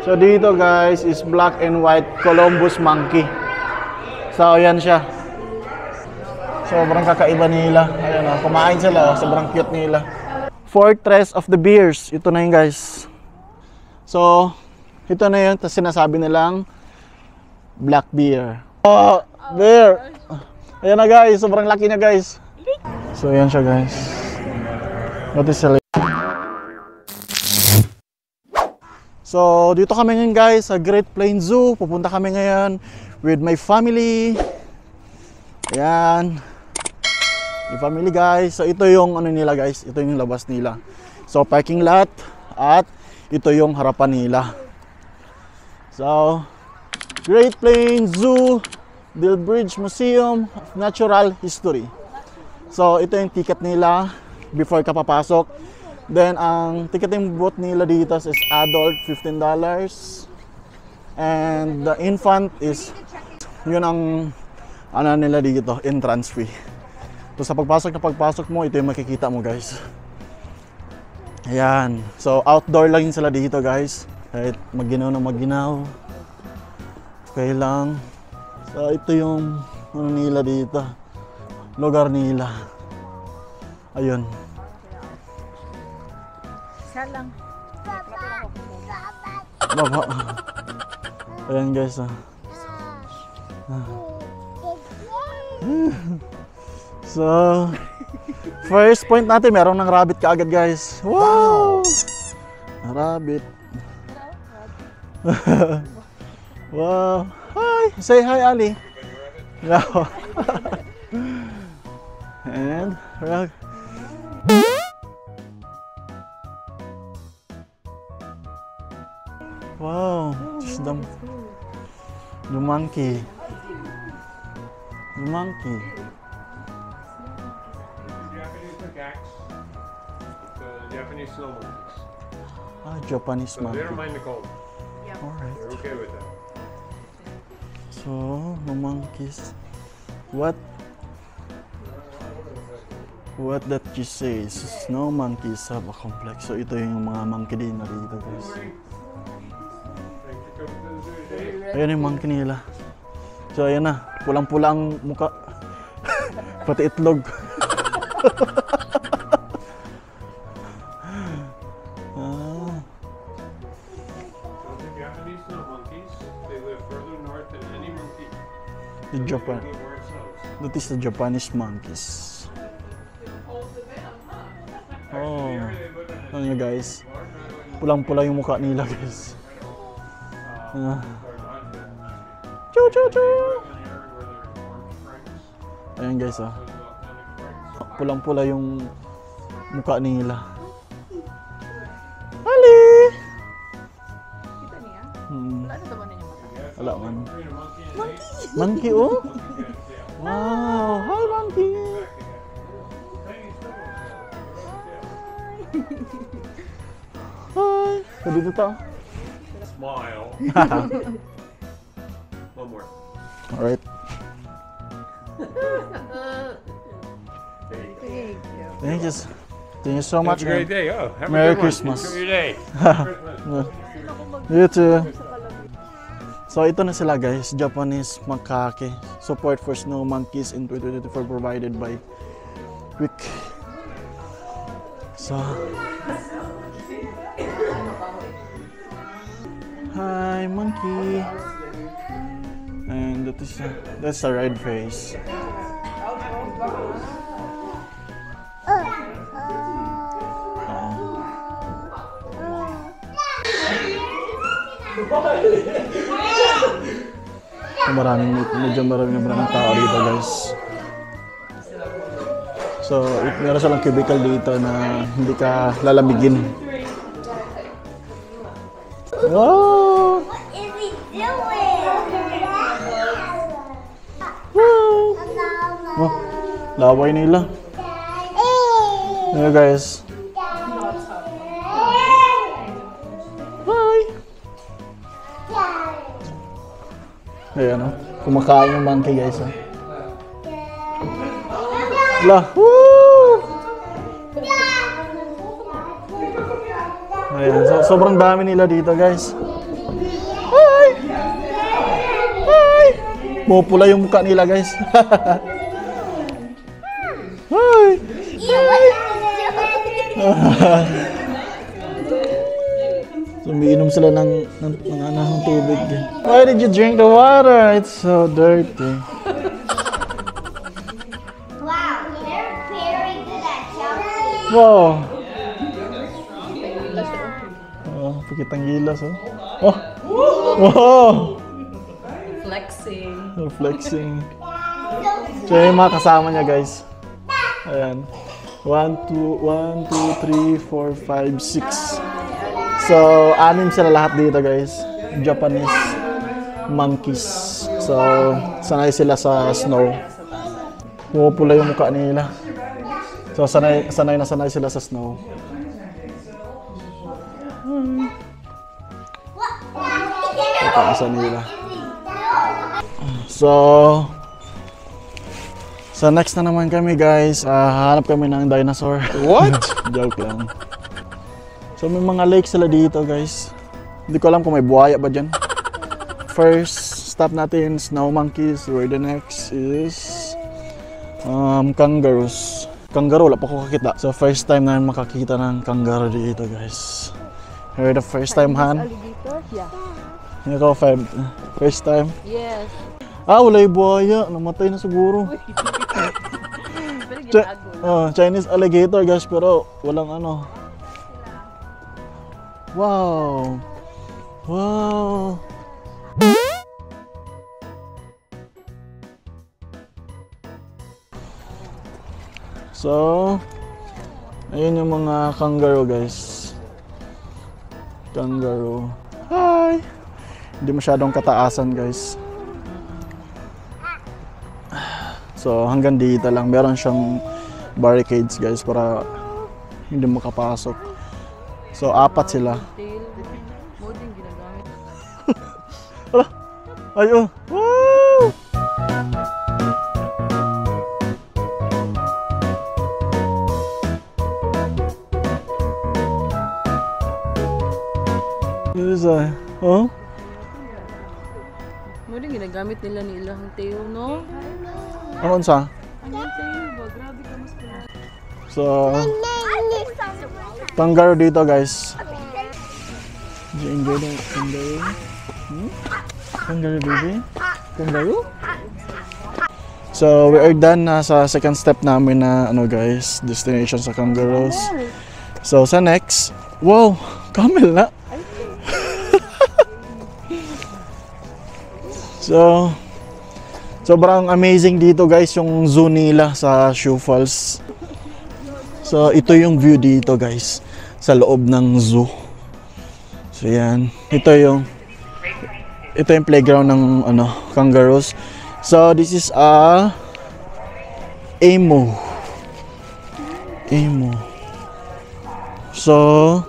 So dito guys is black and white Columbus monkey. So yan siya. Sobrang kakaiba nila. Ayan o, kumain sila. Sobrang cute nila. Fortress of the Bears. Ito na yun guys. So ito na yun. Tapos sinasabi nilang black bear. Oh, bear. Ayan na guys. Sobrang laki na guys. So yan siya guys. What is the So, dito kami ngayon guys sa Great Plains Zoo. Pupunta kami ngayon with my family. Ayan. Yung family guys. So, ito yung ano nila guys. Ito yung labas nila. So, parking lot. At ito yung harapan nila. So, Great Plains Zoo, Delbridge Museum of Natural History. So, ito yung ticket nila before ka papasok. Then, ang ticketing booth nila dito is adult, $15. And the infant is, yun ang ano nila dito, entrance fee. So, sa pagpasok mo, ito yung makikita mo guys. Ayan. So, outdoor lang sila dito guys. Kahit maginaw na maginaw. Okay lang. So, ito yung ano nila dito. Lugar nila. Ayun. Lang. Baba. Ayan guys. So, first point natin, meron ng rabbit kaagad guys. Wow! Rabbit. Wow. Hi! Say hi, Ali. No. And wow, just the monkey. The monkey. Japanese macaques, Japanese snow monkeys. Ah, Japanese So monkey. they don't mind the cold. Alright. They're okay with that. So, no monkeys. What that you say is no monkeys have a complex. So, ito yung mga monkey din na dito guys. Ayan yung monkey nila. So ayan na, pulang-pula ang muka. Pati itlog. The Japanese snow monkeys, they live further north than any monkey. The Japan. They live where it snows. That is the Japanese monkeys. Oh, ano nyo guys? Pulang-pula yung mukha nila guys. Choo choo choo! Ayan guys ah. Pulang-pula yung mukha nila. Ali! Kita niya? Hmm. Wala na naman niya mata. Wala man. Monkey oh! Wow! Hi monkey! Hi! Dito to. Smile. One more. Alright. Thank you. Thank you so much. Have a great day. Oh, have Merry a good Christmas. One. Enjoy your day. You too. So ito na sila guys, Japanese macaque. Support for snow monkeys in 2024 provided by Quick. So hi monkey. And that's a red face. Medyo maraming tao dito guys. So, meron silang cubicle dito na hindi ka lalamigin. Wow! What is he doing? Wow! Oh, laway nila. Ayan guys. Hi! Ayan o. Kumakain yung monkey guys. Lah! Woo! Ayan. So, sobrang dami nila dito guys. Pupula yung mukha nila, guys. Hi! So, umiinom sila ng tubig. Why did you drink the water? It's so dirty. Wow, they're very good at jumping. Wow! Oh, pakitang gilas, oh. Oh! Wow! Flexing. Flexing. So, yung mga kasama niya, guys. Ayan. 1, 2, 3, 4, 5, 6. So, 6 sila lahat dito, guys. Japanese monkeys. So, sanay sila sa snow. Pumupula yung mukha nila. So, sanay sila sa snow. Pagkaasa nila. So, next na naman kami, guys. Hanap kami ng dinosaur. What? Joke lang. So, may mga lake sila dito, guys. Hindi ko alam kung may buhaya ba dyan. First stop natin, snow monkeys. Where the next is kangaroos. Kangaroo, wala pa ko kakita. So, first time namin makakita ng kangaroo dito, guys. Here the first time, Han? Alligator? Yeah. Ikaw, first time? Yes. Wala yung buhaya. Namatay na siguro. Pero ginagol. Chinese alligator, guys, pero walang ano. Wow! Wow! So, ayun yung mga kangaroo, guys. Kangaroo. Hi! Hindi masyadong kataasan, guys. So, hanggang dito lang. Meron siyang barricades, guys, para hindi makapasok. So, 4 sila. Tail. Mo din ginagamit. Hala! Ayun! Woo! Oh? Mo din ginagamit nila ni ilang tail, no? Ano sa? Ang tail ba? Grabe ka mas pala. So, kangaroo dito, guys. Did you enjoy the kangaroo? Kangaroo, baby? Kangaroo? So, we are done na sa second step namin na, guys, destination sa kangaroos. So, sa next, wow! Camel na! So, sobrang amazing dito, guys, yung zoo nila sa Sioux Falls. So, ito yung view dito, guys, sa loob ng zoo. So, yan. Ito yung playground ng kangaroos. So, this is emu. So,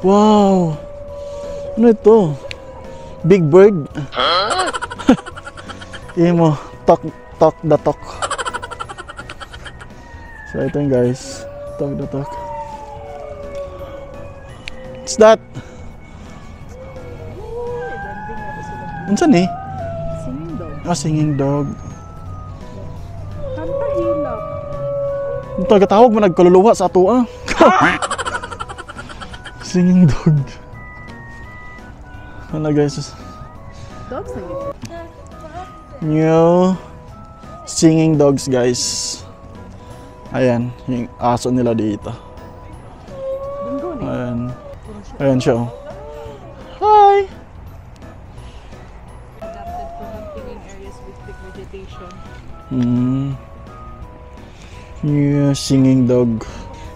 wow! Ano ito? Big bird? Emo. Talk the talk. So, ito yung, guys. Talk the talk. What's that? Unsan eh? Singing dog. Singing dog. Kanta hilak. Ito, gatawag mo nagkaluluwa sa ato, Singing dog. Ano, guys? Dogs na yun. New singing dogs, guys. Ayan, yung aso nila dito. Bingo na. Ayan siya. Hi! Adapted for hunting in areas with thick vegetation. New singing dog.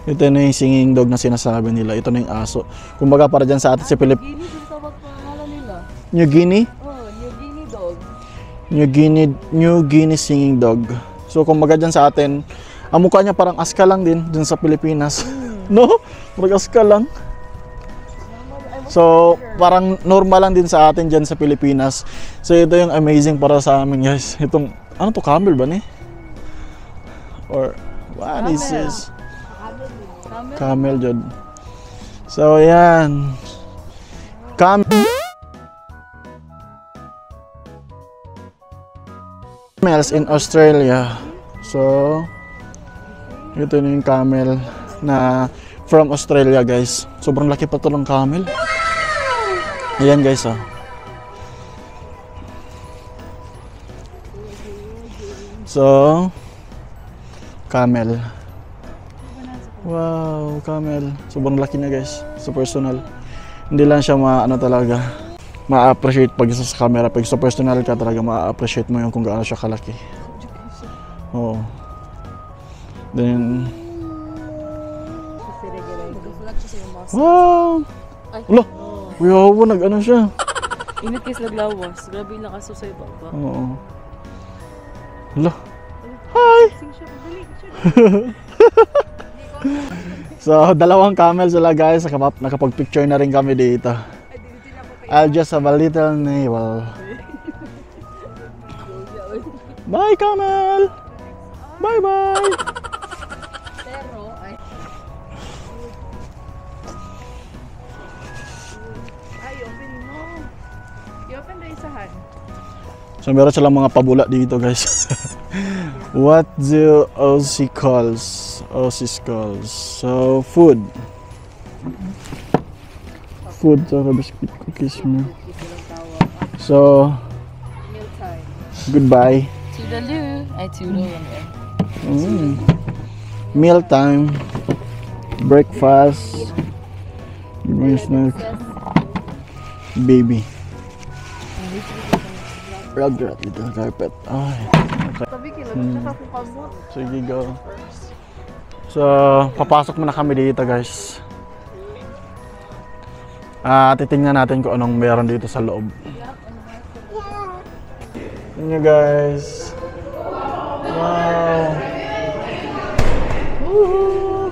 Ito na yung singing dog na sinasabi nila. Ito na yung aso. Kumbaga para dyan sa atin sa Guinea, din tawag pangalan nila. New Guinea? Oh, New Guinea dog. New Guinea singing dog. So kumbaga dyan sa atin, ang mukha niya parang aska lang din dyan sa Pilipinas. No? Parang aska lang. So parang normal lang din sa atin dyan sa Pilipinas. So ito yung amazing para sa amin, guys. Itong, ano to, camel ba ni? Or, what is this? Camel, Jod. So, yan. Camel. Camels in Australia. So, ito na yung camel na from Australia, guys. Sobrang laki pa ito ng camel. Ayan, guys, oh. So, camel. Wow, camel. Sobrang laki na, guys. Sa personal. Hindi lang siya talaga. Ma-appreciate pag isa sa camera. Pag sa personal ka talaga, ma-appreciate mo yung kung gaano siya kalaki. Oo. Then, wow! Wala! Wow, nag-ano siya. Init kis naglawas. Grabe yung lakas sa iba ba? Oo. Wala! Hi! Sing siya, dali siya. So, dalawang camel sila, guys. Nakapag-picture na rin kami dito. I'll just have a little navel. Bye, camel! Bye-bye! Pero, ay. Ay, open mo. I-open na isahan. So, meron silang mga pabula dito, guys. What do Aussie calls? So, food. Food, saka biscuit, cookies mo. So, Meal time. goodbye. Toodaloo. Ay, toodaloo. Meal time. Breakfast. Snack. Baby. Rugrat, little carpet. Ay. Okay. Sabi kilo, tsaka kung kamot. Sige, go. So, papasok muna kami dito, guys. Titingnan natin kung anong meron dito sa loob. Tingnan nyo, guys. Wow. Woohoo!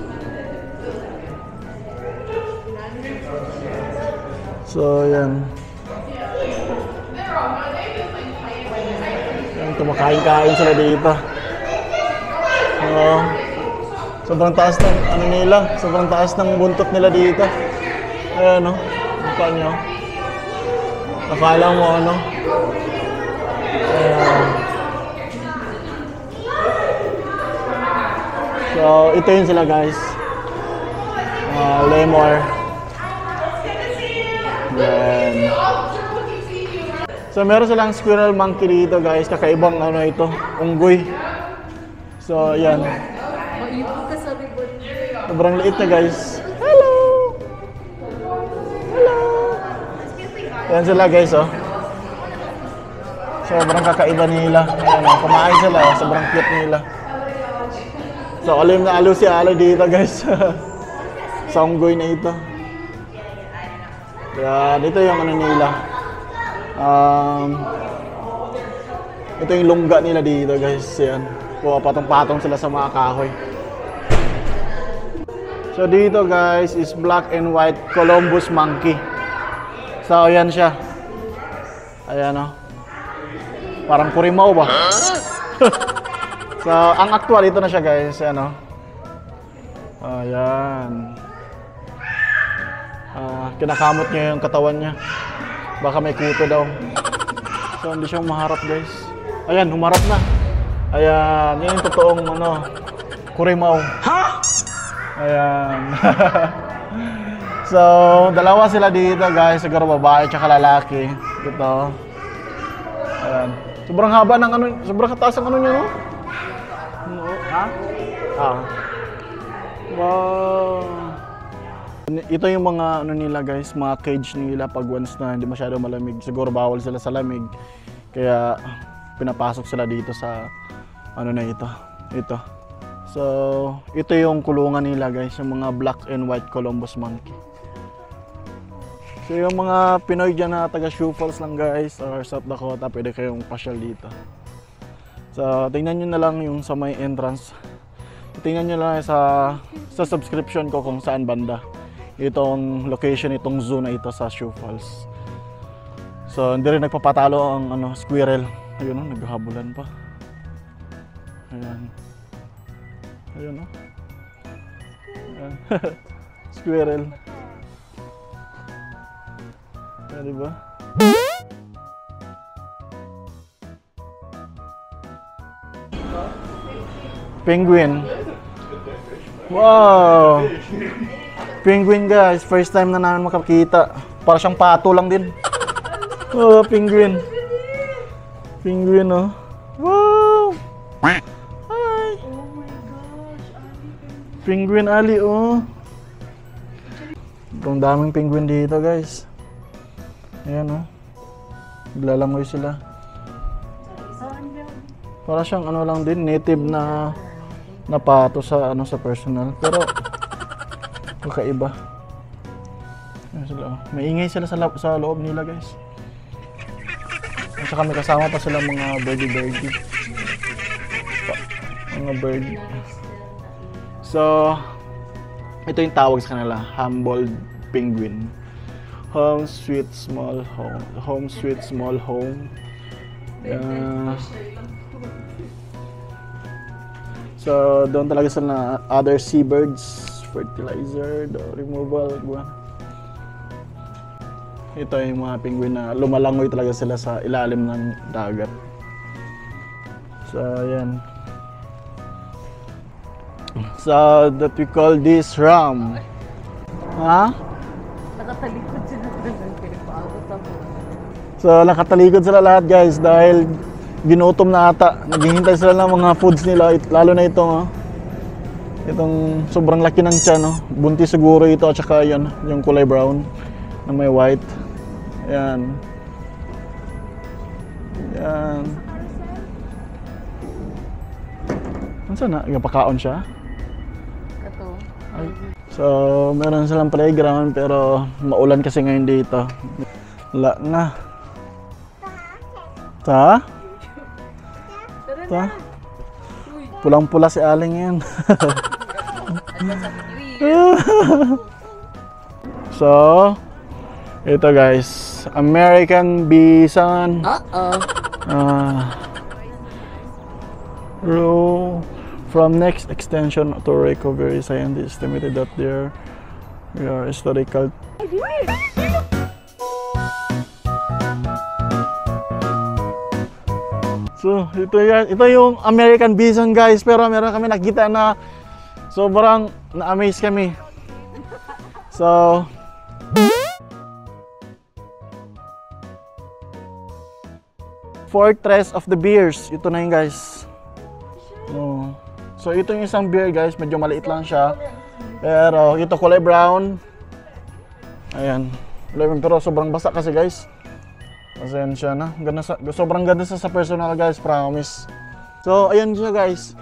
So, yan. Kumakain-kain sila dito. Sobrang taas ng sobrang taas ng buntot nila dito. Ayan, no? Mukha nyo. Akala mo ano. Ayan. So, ito yun sila, guys. Lemur. Then, so, meron silang squirrel monkey dito, guys. Kakaibang ito, unggoy. So, ayan. Sobrang liit na, guys. Hello! Hello! Ayan sila, guys, oh. Sobrang kakaiba nila. Ayan, oh. Kumain sila, oh. Sobrang cute nila. So, alim na alo si Alo dito, guys. Sa unggoy na ito. Ayan, ito yung nila. Ito yung lungga nila dito, guys. Yan. Patong-patong sila sa mga kahoy. So dito, guys, is black and white Columbus monkey. So ayan siya. Ayan, oh. Parang kurimaw ba? So ang actual ito na siya, guys. Ayan, oh. Ayan. Kinakamot niya yung katawan niya. Baka may kuto daw. So hindi siya maharap, guys. Ayan, humarap na. Ayan, yan yung totoong kurimaw. Ha? Ayan. So, dalawa sila dito, guys. Siguro babae tsaka lalaki. Ito. Ayan. Sobrang haba ng sobrang kataas ang niya, no? Ha? Wow. Ito yung mga nila, guys, mga cage nila pag once na hindi masyado malamig. Siguro bawal sila sa lamig. Kaya pinapasok sila dito sa na ito. Ito. So, ito yung kulungan nila, guys, yung mga black and white Columbus monkey. So, yung mga Pinoy dyan na taga Sioux Falls lang, guys, or South Dakota, pwede kayong pasyal dito. So, tingnan nyo na lang yung sa may entrance. Tingnan nyo lang sa subscription ko kung saan banda itong location, itong zoo na ito sa Sioux Falls. So, hindi rin nagpapatalo ang squirrel. Ayun, naghahabulan pa. Ayan. Ayun, Ayan. Squirrel. Ayan, diba? Penguin. Wow! Penguin guys, first time na namin makakita. Para siyang pato lang din. Oh, penguin. Penguin, oh. Wow! Hi! Oh my gosh, Ali. Penguin Ali, oh. Ang daming penguin dito, guys. Ayan, oh. Naglalangoy sila. Para siyang ano lang din, native na pato sa ano sa personal. Pero kakaiba. Ayan sila, oh. Maingay sila sa loob nila, guys. At saka may kasama pa sila mga birdie. Mga bird. So, ito yung tawag sa kanila, Humboldt penguin. Home sweet small home. Home sweet small home. So, doon talaga sa na other seabirds, fertilizer, the removal, buwan. Ito yung mga penguin na lumalangoy talaga sila sa ilalim ng dagat. So, ayan. So, that we call this ram. Ha? Nakatalikod sila talagang pinapaabot ako. So, nakatalikod sila lahat guys dahil ginutom na ata. Naghihintay sila ng mga foods nila, lalo na itong itong sobrang laki ng tiyan, no? Buntis siguro ito at saka yun, yung kulay brown na may white. Ayan. Ayan. Ano sana? Pakaon siya? Ito. Ay. So, meron silang playground pero maulan kasi ngayon dito. Wala na. Ta? Tara Ta? na. Uy. Pulang-pula si Aling yan. So, ito guys, American bison. From next extension to recovery, scientists estimated that there are historical. So, ito yung American bison guys, pero meron kami nakita na sobrang na-amaze kami. So, Fortress of the Bears. Ito na yun guys. Oh. So ito yung isang bear guys, medyo maliit lang siya. Pero ito kulay brown. Ayan. Pero sobrang basa kasi guys. Pasensya na. Sobrang ganda sa personal guys, promise. So ayan siya guys.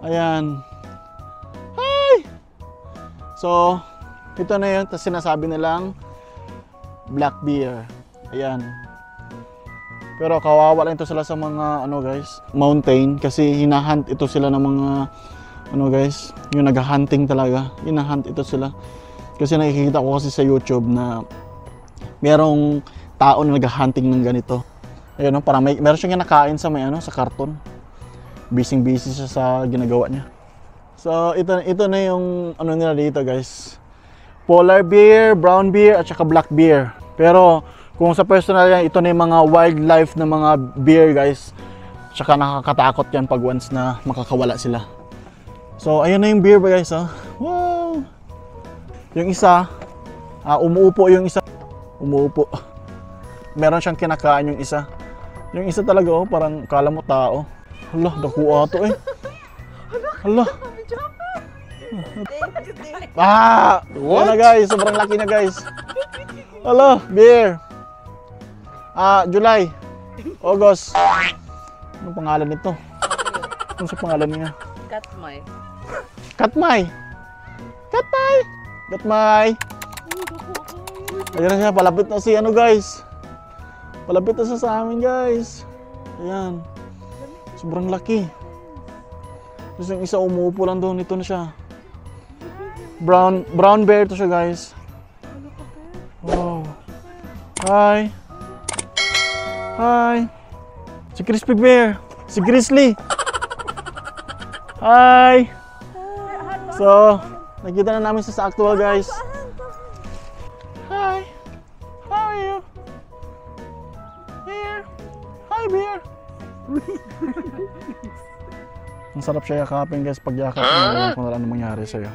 Ayan. Hi! So ito na yun. Tapos sinasabi nilang black bear. Ayan. Pero kawawa lang ito sila sa mga ano guys, mountain kasi hinahunt ito sila ng mga ano guys, yung nag-hunting talaga. Hinahunt ito sila. Kasi nakikita ko kasi sa YouTube na merong tao na nag-hunting ng ganito. Ayun, para meron siyang kinakain sa may ano, sa karton. Busy siya sa ginagawa niya. So ito na yung ano nila dito guys. Polar bear, brown bear at saka black bear. Pero kung sa personal yan, ito na yung mga wildlife na mga bear guys. Tsaka nakakatakot yan pag once na makakawala sila. So ayun na yung bear guys, oh. Wow! Yung isa, umuupo yung isa. Umuupo. Meron siyang kinakain yung isa. Yung isa talaga, oh, parang kala mo tao. Hala, dakuha to eh. Hala. What? Na guys, sobrang laki na guys. Hala, bear. July, August. Anong pangalan nito? Ano sa pangalan niya? Katmai. Katmai! Katmai! Katmai! Ayan na siya, palapit na si ano guys. Palapit na siya sa amin guys. Ayan. Sobrang laki. Tapos yung isa umuupo lang doon, ito na siya. Brown bear to siya guys. Wow. Hi! Hi! Si Crispy Bear! Si Grizzly! Hi! So, nakita na namin siya sa actual guys. Hi! How are you? Bear! Hi Bear! Ang sarap siya yakapin guys, pag yakap mo, alam kung ano mangyari sa'yo.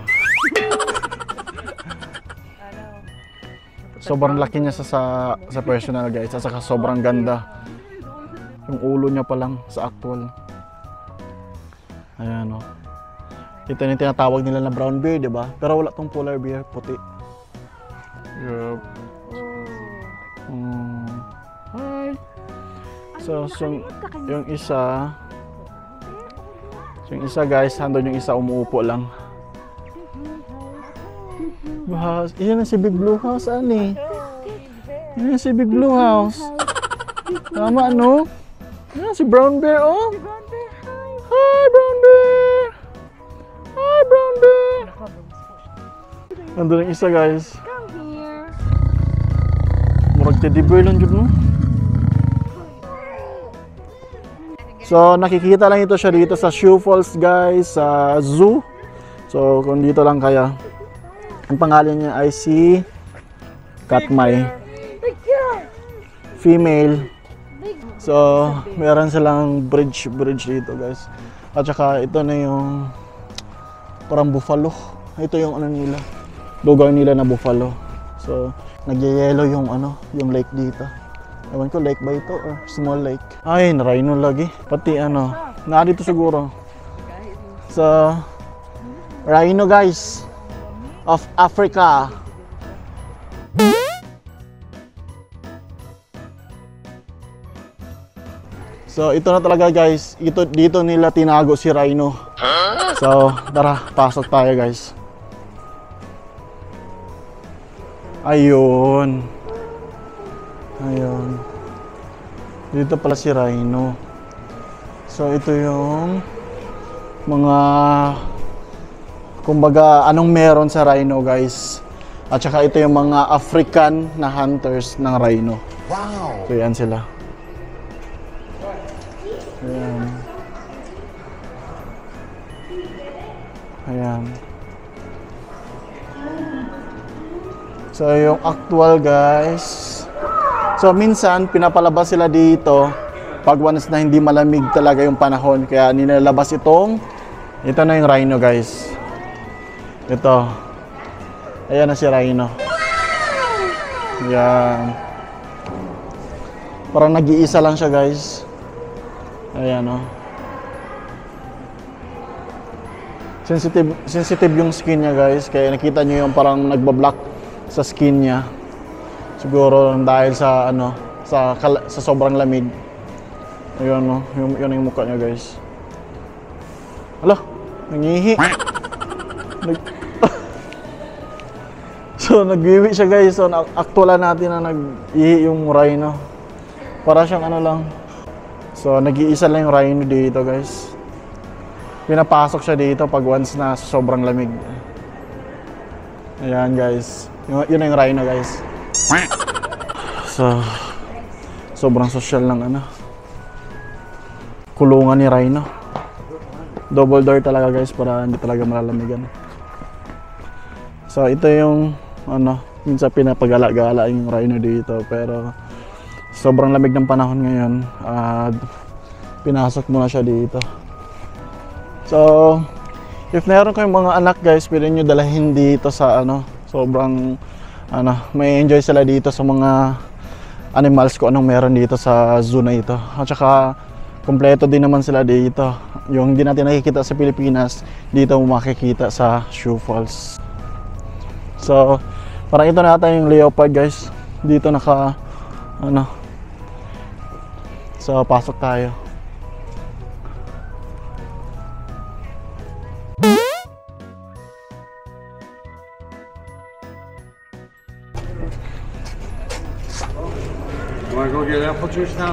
Sobrang laki niya sa personal guys, at saka sobrang ganda. Yung ulo niya pa lang sa actual. Ayan o. Ito yung tinatawag nila na brown bear, di ba? Pero wala tong polar bear, puti. Yup. Hi! So, yung isa guys, handon yung isa umuupo lang. Bahas, yan si Big Blue House, ani. Yan si Big Blue House. Tama, no? Yan si Brown Bear, oh. Hi, Brown Bear! Hi, Brown Bear! Handon yung isa, guys. Murag teddy bear lang dyan, no? So, nakikita lang ito siya dito sa Sioux Falls, guys, sa zoo. So, kung dito lang kaya. Ang pangalan niya ay si Katmai. Female. So, meron silang bridge dito, guys. At saka, ito na yung parang buffalo. Ito yung ano nila. Lugar nila na buffalo. So, nagyayelo yung yung lake dito. Ewan ko, lake ba ito or small lake? Ay, rhino lagi. Pati dito siguro. So, rhino guys of Africa. So, ito na talaga guys. Dito nila tinago si rhino. So, tara, pasok tayo guys. Ayun. Ayun. Dito pala si rhino. So ito yung mga kumbaga anong meron sa rhino guys. At saka ito yung mga African na hunters ng rhino. Wow. So yan sila. Ayan. Ayan. So yung actual guys. So minsan pinapalabas sila dito pag once na hindi malamig talaga yung panahon, kaya nilalabas ito na yung rhino guys. Ito. Ayan na si rhino. Ayan. Parang nag-iisa lang siya guys. Ayan o. Sensitive yung skin niya guys, kaya nakita nyo yung parang nagbablock sa skin niya. Siguro dahil sa sa sobrang lamig. Ayun no, yun yung mukha niya guys. Hala, nangihi. So nagwiwi siya guys. So aktualan natin na nag-ihi yung rhino. Para siyang lang. So nag-iisa lang yung rhino dito guys. Pinapasok siya dito pag once na sobrang lamig. Ayan guys. Yun yung rhino guys. So, sobrang social ng kulungan ni rhino. Double door talaga guys para hindi talaga malalamigan. So, ito yung minsan pinapagala-gala yung rhino dito, pero sobrang lamig ng panahon ngayon at pinasok muna siya dito. So, if meron kayong mga anak guys, pwede nyo dalahin dito sa sobrang may enjoy sila dito sa mga animals ko anong meron dito sa zoo na ito. At saka kompleto din naman sila dito. Yung hindi natin nakikita sa Pilipinas, dito mo makikita sa Sioux Falls. So, parang ito na ata yung leopard guys. Dito So, pasok tayo. Want to go get apple juice now?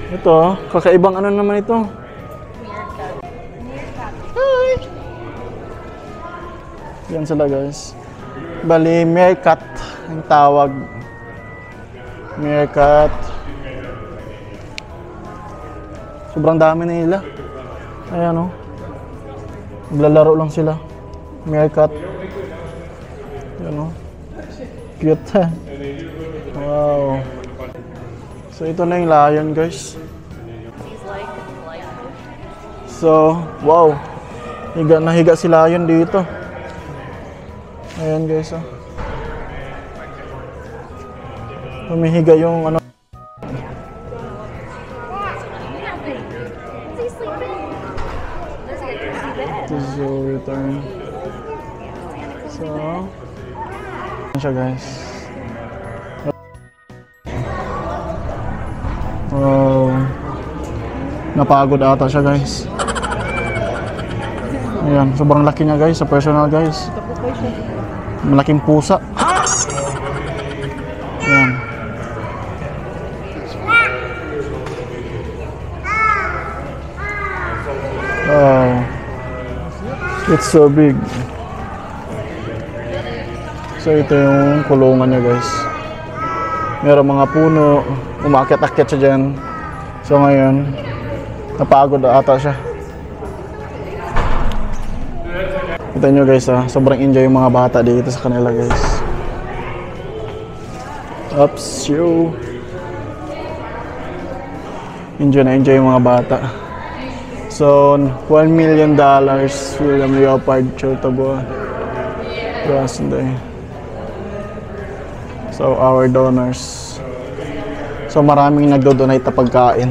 Ito, kakaibang naman ito. Hi! Yan sila guys. Bali, meerkat ang tawag. Meerkat. Sobrang dami na nila. Ayan o. Naglalaro lang sila. Meerkat. Ayan o. Cute. Wow. So ito na yung lion, guys. He's like So, wow. Nahiga si lion dito. Ayan, guys. Oh. Humihiga yung ano. Is he sleeping? There's like a cozy bed. To zoo return. So, ayan siya, guys. Oh, napagod ata siya, guys. Ayan, sobrang laki niya, guys, sa personal, guys. Malaking pusa. Ayan. Oh, it's so big. So ito yung kulungan niya, guys. Meron mga puno, umakyat-akyat siya dyan. So ngayon, napagod ata siya. Kita nyo, guys, sobrang enjoy yung mga bata dito sa kanila, guys. Ups, yo. Enjoy na enjoy yung mga bata. So, $1 million William Leopard Charitable Trust Day. So, our donors. So, maraming nagdo-donate na pagkain.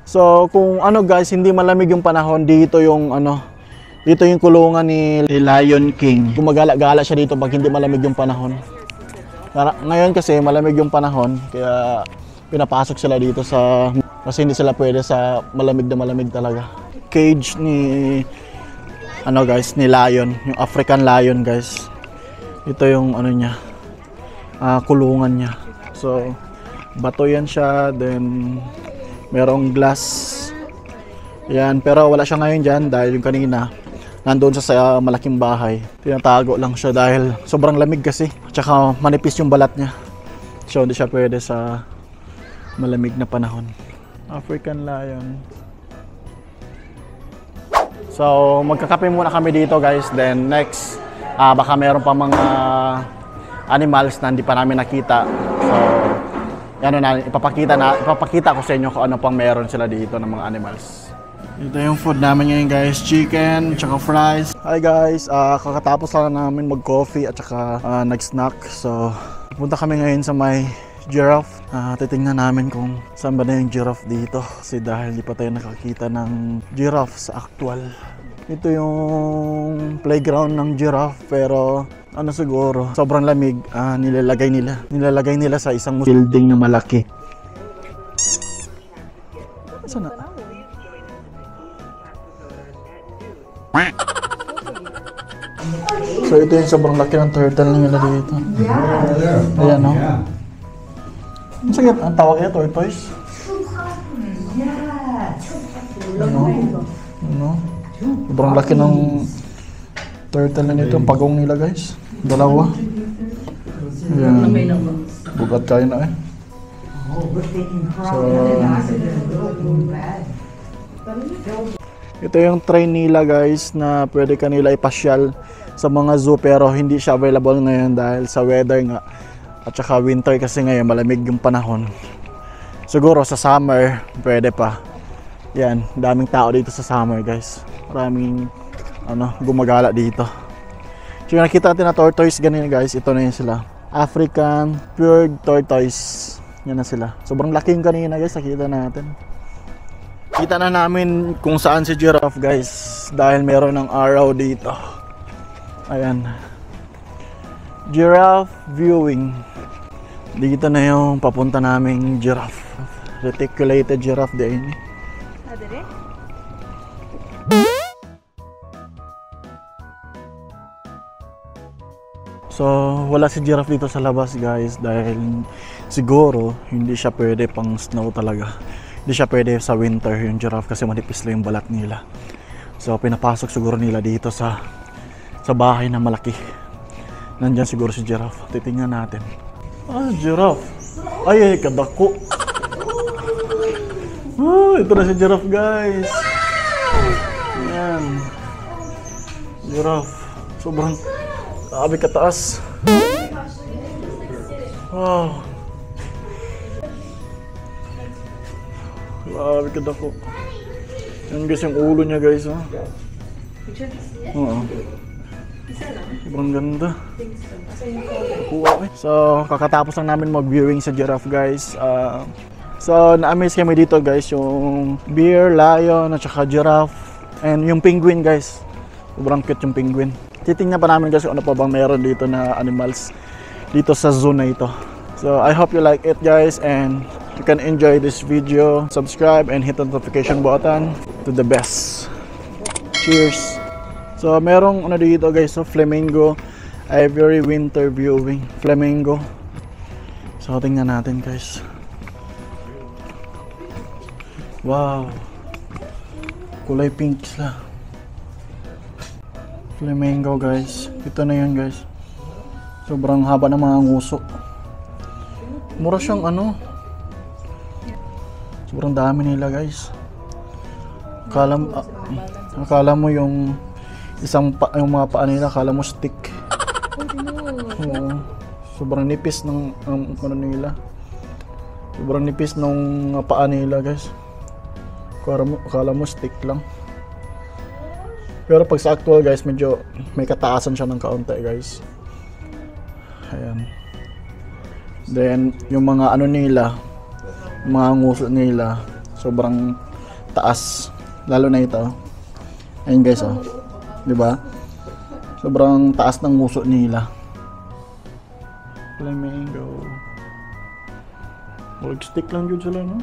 So, kung ano, guys, hindi malamig yung panahon, dito yung dito yung kulungan ni Lion King. Gumagala-gala siya dito pag hindi malamig yung panahon. Ngayon kasi malamig yung panahon, kaya pinapasok sila dito kasi hindi sila pwede sa malamig na malamig talaga. Cage ni guys, ni lion, yung African lion, guys. Ito yung niya, kulungan niya. So, bato yan siya, then merong glass. Yan, pero wala siya ngayon dyan dahil yung kanina nandoon sa malaking bahay. Tinatago lang siya dahil sobrang lamig kasi. Tsaka manipis yung balat niya. So hindi siya pwede sa malamig na panahon. African lion. So magkakape muna kami dito, guys. Then next, baka meron pa mga animals na hindi pa namin nakita. So ipapakita ko sa inyo kung ano pang meron sila dito ng mga animals. Ito yung food namin ngayon, guys. Chicken, tsaka fries. Hi, guys. Kakatapos lang namin mag-coffee at tsaka nag-snack. So, punta kami ngayon sa may giraffe. Titingnan namin kung saan ba na yung giraffe dito. Kasi dahil di pa tayo nakakita ng giraffe sa actual. Ito yung playground ng giraffe. Pero siguro, sobrang lamig. Nilalagay nila sa isang building na malaki. Saan na? So ito yung sobrang laki ng turtle nila dito. Ayan, no? Ang sakit, ang tawag niya, tortoise? Ano? Sobrang laki ng turtle na nito, ang pagong nila, guys. Dalawa. Ayan. Bugat kayo na, eh. So, ito yung train nila, guys, na pwede kanila ipasyal sa mga zoo, pero hindi siya available ngayon dahil sa weather nga at saka winter kasi ngayon malamig yung panahon. Siguro sa summer pwede pa. Yan, daming tao dito sa summer, guys. Maraming gumagala dito. So yung nakita natin na tortoise ganyan, guys, ito na yun sila. African pure tortoise. Yan na sila. Sobrang laking kanina, guys, nakita natin. Kita na namin kung saan si giraffe, guys, dahil meron ng araw dito. Ayan. Giraffe viewing. Dito na yung papunta naming giraffe. Reticulated giraffe din. Dire? So, wala si giraffe dito sa labas, guys, dahil siguro hindi siya pwede pang snow talaga. Hindi siya pwede sa winter yung giraffe kasi manipis lang yung balat nila. So, pinapasok siguro nila dito sa bahay na malaki. Nandyan siguro si giraffe. Titingnan natin. Giraffe. Ay, kadako. Ito na si giraffe, guys. Ayan. Giraffe. Sobrang Grabe kataas. Wow. Grabe kadako. Yan guys yung ulo niya guys. Oh. Oo. Sobrang ganda. So, kakatapos lang namin mag-viewing sa giraffe guys. So, na-amaze kami dito guys. Yung bear, lion, at saka giraffe. And yung penguin guys. Sobrang cute yung penguin. Titingnan pa namin guys kung ano pa bang meron dito na animals dito sa zoo na ito. So, I hope you like it guys. And you can enjoy this video. Subscribe and hit the notification button to the best. Cheers! So, merong ano dito guys, so flamingo ivory winter viewing. Flamingo. So, tingnan natin guys. Wow. Kulay pink sila. Flamingo guys. Ito na yun guys. Sobrang haba ng mga nguso. Mura siyang ano. Sobrang dami nila guys. Akala mo yung yung mga paa nila, akala mo stick. Oo. Sobrang nipis ng ano nila. Sobrang nipis ng paa nila guys. Akala mo stick lang. Pero pag sa actual guys, medyo may kataasan siya ng kaunti guys. Ayan. Then yung mga ano nila, mga nguso nila, sobrang taas. Lalo na ito. Ayun guys oh. 'Di ba? Sobrang taas ng nguso nila. Flamingo. Wag stick lang jud sila no?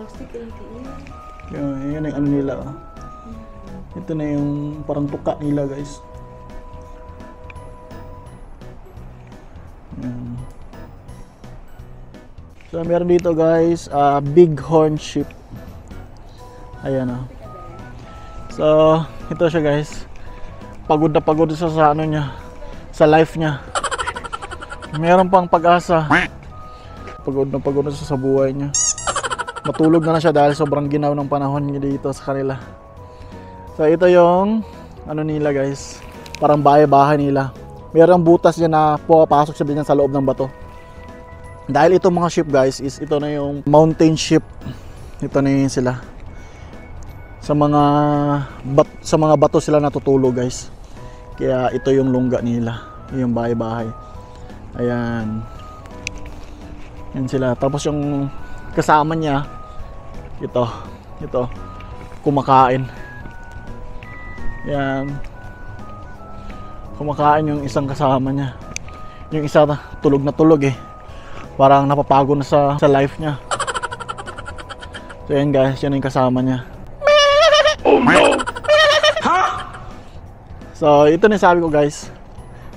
Wag stick lang tiil. Yan ang ano nila oh. Ito na yung parang tuka nila guys. Yan. So meron dito guys, bighorn sheep. Ayan oh. So ito siya guys. Pagod na pagod sa ano niya, sa life niya. Meron pang pag-asa. Pagod na siya sa buhay niya. Matulog na siya dahil sobrang ginaw ng panahon niya dito sa kanila. So ito yung ano nila guys, parang bahay-bahay nila. Merong butas diyan na pumapasok siya din sa loob ng bato. Dahil itong mga sheep guys is ito na yung mountain sheep. Ito na yun sila. Sa mga bato sila natutulog guys. Kaya ito yung lungga nila, yung bahay-bahay. Ayan. Yan sila. Tapos yung kasama niya, ito, kumakain. Yan. Kumakain yung isang kasama niya. Yung isa tulog na tulog eh. Parang napapagod na sa life niya. So yan guys, yan yung kasama niya. Oh no! So, ito na sabi ko guys.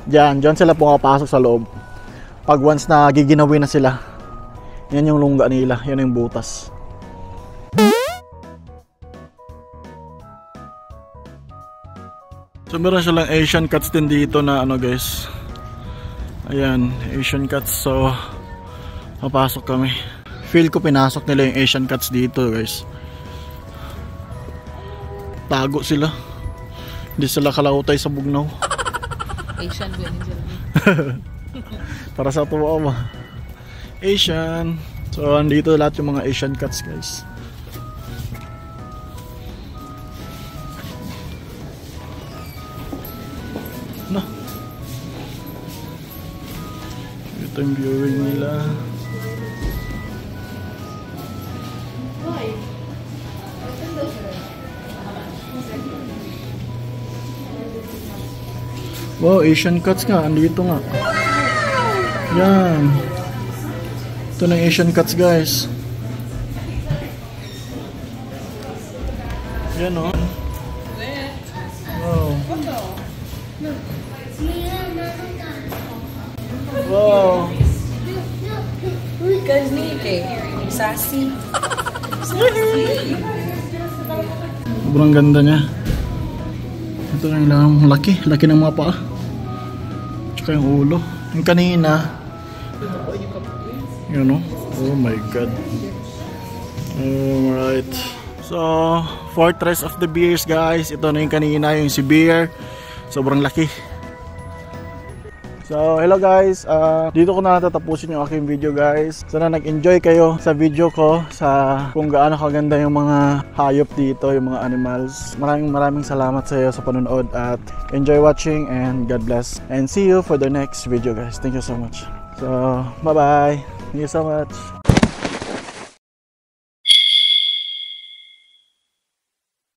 Diyan sila pumapasok sa loob. Pag once na giginawin na sila, yan yung lungga nila, yan yung butas. So, meron silang Asian cats din dito na ano guys. Ayan, Asian cats. So, papasok kami. Feel ko pinasok nila yung Asian cats dito guys. Tago sila. Hindi sila kalautay sa bugnaw. Asian ba nila? Para sa tuwa ba? Asian. So, andito lahat yung mga Asian cats guys. No. Ito yung viewing nila. Wow, Asian cats nga, andito nga. Yan. Ito na Asian cats guys. Yan o. Wow. Wow. Guys, ni sassy. Sobrang ganda niya. Ito na lang, laki ng mga paa. Tsaka yung ulo. Yung kanina, yun o. Oh my god. Alright. So, Fortress of the Bears guys. Ito na yung kanina, yung si Bear. Sobrang laki. So, hello guys. Dito ko na natatapusin yung aking video guys. Sana nag-enjoy kayo sa video ko sa kung gaano kaganda yung mga hayop dito, yung mga animals. Maraming salamat sa iyo sa panonood at enjoy watching and God bless. And see you for the next video guys. Thank you so much. So, bye-bye. Thank you so much.